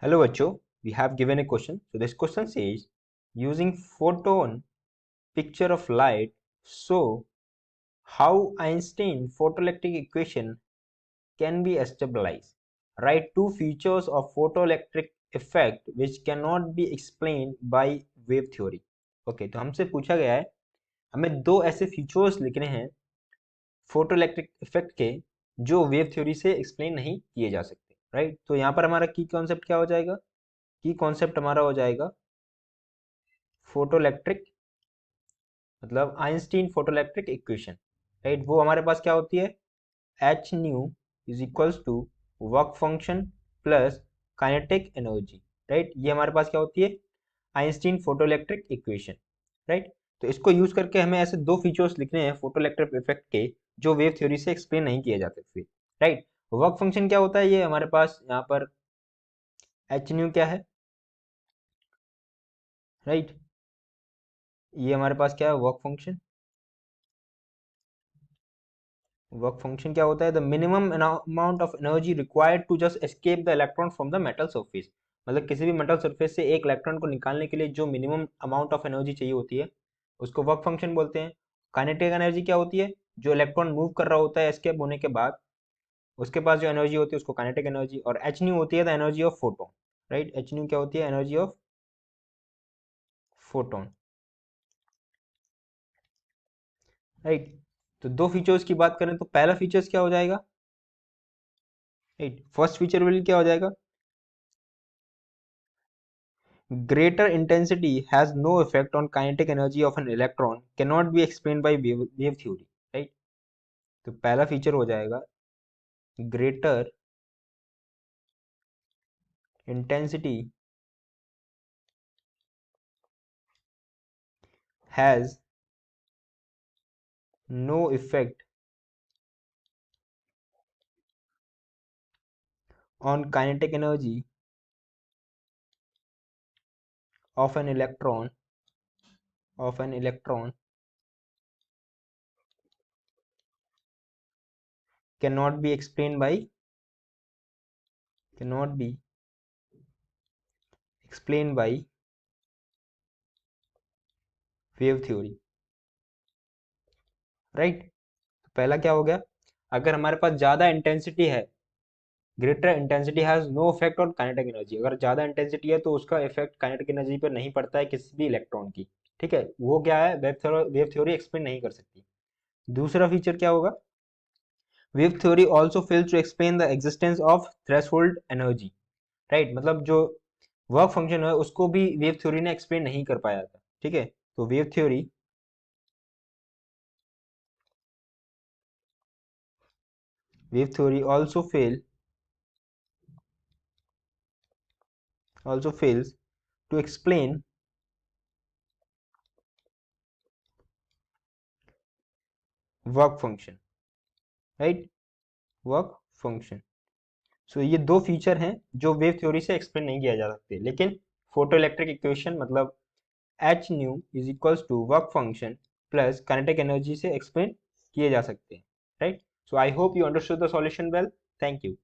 Hello Acho, we have given a question. So this question says, using photon picture of light, so how Einstein photoelectric equation can be stabilized. Write two features of photoelectric effect which cannot be explained by wave theory. Okay, तो हमसे पूछा गया है हमें दो ऐसे features लिखने हैं फोटोइलेक्ट्रिक इफेक्ट के जो वेव थ्योरी से एक्सप्लेन नहीं किए जा सकते, राइट। तो यहाँ पर हमारा की कॉन्सेप्ट क्या हो जाएगा? की कॉन्सेप्ट हमारा हो जाएगा फोटोइलेक्ट्रिक, मतलब आइंस्टीन फोटोइलेक्ट्रिक इक्वेशन, राइट। वो हमारे पास क्या होती है? H nu is equals to work function plus kinetic energy, right. ये हमारे पास क्या होती है? Einstein photoelectric equation, right. तो इसको यूज करके हमें ऐसे दो फीचर्स लिखने हैं फोटोइलेक्ट्रिक इफेक्ट के जो वेव थ्योरी से एक्सप्लेन नहीं किए जाते फिर, राइट। वर्क फंक्शन क्या होता है? ये हमारे पास यहाँ पर एच न्यू क्या है, राइट। ये हमारे पास क्या है? Work function. वर्क फंक्शन क्या होता है? The minimum amount of energy required to just escape the electron from the metal surface. मतलब किसी भी मेटल सरफेस से एक इलेक्ट्रॉन को निकालने के लिए जो मिनिमम अमाउंट ऑफ एनर्जी चाहिए होती है उसको वर्क फंक्शन बोलते हैं। काइनेटिक एनर्जी क्या होती है? जो इलेक्ट्रॉन मूव कर रहा होता है एस्केप होने के बाद उसके पास जो एनर्जी होती है उसको काइनेटिक एनर्जी। और एच न्यू होती है the energy of photon, right. H new क्या होती है? Energy of photon, right. तो दो फीचर्स की बात करें तो पहला फीचर्स क्या हो जाएगा, राइट। फर्स्ट फीचर विल क्या हो जाएगा? Greater intensity has no effect on kinetic energy of an electron, cannot be explained by wave theory, right। तो पहला फीचर हो जाएगा greater intensity has no effect on kinetic energy of an electron cannot be explained by cannot be explained by wave theory, right। तो पहला क्या हो गया? अगर हमारे पास ज्यादा इंटेंसिटी है, greater intensity has no effect on kinetic energy, अगर ज़्यादा इंटेंसिटी है तो उसका इफेक्ट काइनेटिक एनर्जी पर नहीं पड़ता है किसी भी इलेक्ट्रॉन की, ठीक है। वो क्या है? वेव थ्योरी एक्सप्लेन नहीं कर सकती। दूसरा फीचर क्या होगा? Wave theory also fails to explain the existence of threshold energy, right. मतलब जो वर्क फंक्शन है उसको भी वेव थ्योरी ने एक्सप्लेन नहीं कर पाया था, ठीक है। तो wave theory also fails to explain work function, right. Work function. So ये दो फीचर हैं जो वेव थ्योरी से एक्सप्लेन नहीं किया जा सकते, लेकिन फोटो इलेक्ट्रिक इक्वेशन मतलब h nu is equals to work function plus kinetic energy से एक्सप्लेन किए जा सकते हैं, right. So I hope you understood the solution well. Thank you.